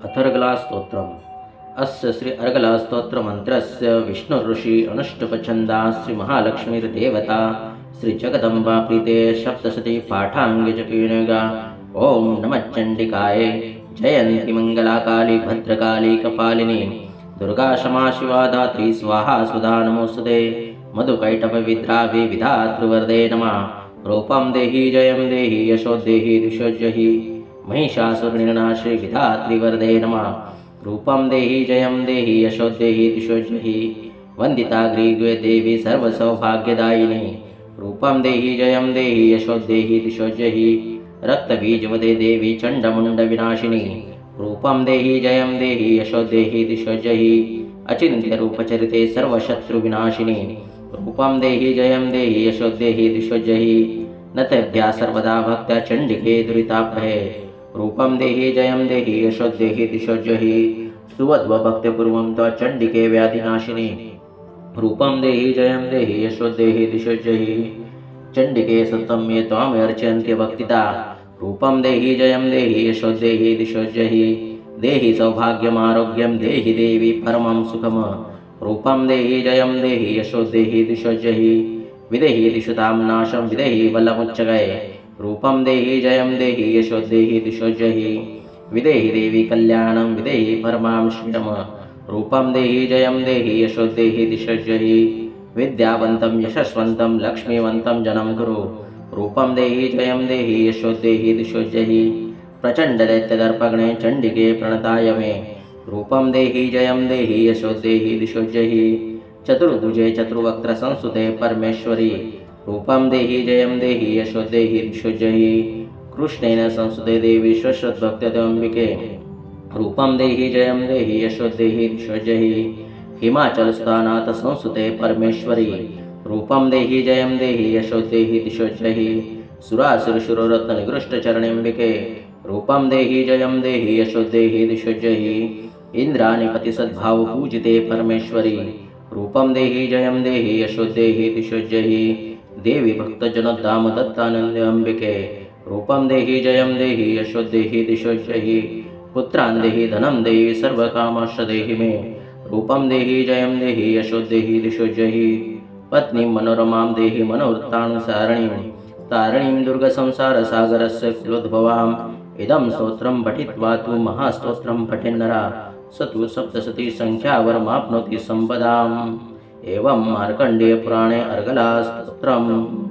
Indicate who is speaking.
Speaker 1: अथर्गलास्तोत्रम्। अस्य श्री अर्गलास्तोत्रमन्त्रस्य विष्णुऋषि अनुष्टुप्छन्दा श्री महालक्ष्मीर्देवता श्री जगदम्बा प्रीते सप्तशती पाठाङ्गजपीनगा। ओम नमः चण्डिकायै। जयन्ती मंगलाकाली भद्रकाली कपालिनी दुर्गा क्षमा शिवा धात्री स्वाहा सुधा नमोस्तुते। मधुकैटभविद्रावि विधातृवरदे नमः। रूपं देहि जयं देहि यशो देहि दिशोजहि। महिषासुरनिर्नाशे विधातृवरदे नमः। रूपं देहि जयं देहि यशो देहि दिशोजहि। वन्दिता ग्रीवे देवी सर्वसौभाग्यदायिनी। रूपं देहि जयं देहि यशो देहि दिशोजहि। रक्तबीजवदे देवी चण्डमुण्डविनाशिनी। रूपं देहि जयं देहि यशो देहि दिशोजहि। अचिन्त्यरूपचरिते सर्वशत्रुविनाशिनी। रूपं देहि जयं देहि यशो देहि दिशोजहि। नतेभ्यः सर्वदा भक्त्या चण्डिके दुरितापहे। रूपं देहि जयं देहि यशो देहि दिशोजहि। सुवद्भक्त्यपूर्वं त्वा चण्डिके व्याधिनाशिनी। रूपं देहि जयं देहि यशो देहि दिशोजहि। चण्डिके सत्वं ये त्वामर्चन्त्य भक्तिता। रूपं देहि जयं देहि यशो देहि दिशोजहि। देहि सौभाग्यमारोग्यं देहि देवी परमं सुखम्। रूपं देहि जयं देहि यशो देहि दिशोजहि। विदेहि दिशुतां नाशं विदेहि बलमुच्चये। रूपं देहि जयं देहि यशो देहि दिशोजहि। विदेहि देवी कल्याणं विदेहि परमां श्रियम्। रूपं देहि जयं देहि यशो देहि दिशोजहि। विद्यावन्तं यशस्वन्तं लक्ष्मीवन्तं जनं कुरु। रूपं देहि जयं देहि यशो देहि दिशोजहि। प्रचण्डदैत्यदर्पगणे चण्डिके प्रणताय मे। रूपं देहि जयं देहि यशो देहि दिशोजहि। चतुर्भुजे चतुर्वक्त्र संस्तुते परमेश्वरी। रूपं देहि जयं देहि यशो देहि दिशोजहि। कृष्णेन संस्तुते देवी श्वश्रुतभक्त्यम्बिके। रूपं देहि जयं देहि यशो देहि दिशोजहि। हिमाचलस्थानात् संस्तुते परमेश्वरी। रूपं देहि जयं देहि यशो देहि दिशोजहि। सुरासुरशुररत्ननिकृष्टचरणेऽम्बिके। रूपं देहि जयं देहि यशो देहि दिशोजहि। इन्द्राणिपतिसद्भावपूजिते परमेश्वरी। रूपं देहि जयं देहि यशो देहि दिशोजहि। देवी भक्तजनोद्धाम दत्तानन्द्यम्बिके। रूपं देहि जयं देहि यशो देहि दिशोजहि। पुत्रान् देहि धनं देहि सर्वकामांश्च देहि मे। रूपं देहि जयं देहि यशो देहि दिशोजहि। पत्नीं मनोरमां देहि मनोवृत्तानुसारिणीं। तारिणीं दुर्गसंसारसागरस्य कुलोद्भवाम्। इदं स्तोत्रं पठित्वा तु महास्तोत्रं पठेन्नरः स तु सप्तशती संख्यावरमाप्नोति सम्पदाम्। एवं मार्कण्डेयपुराणे अर्गलास्तोत्रम्।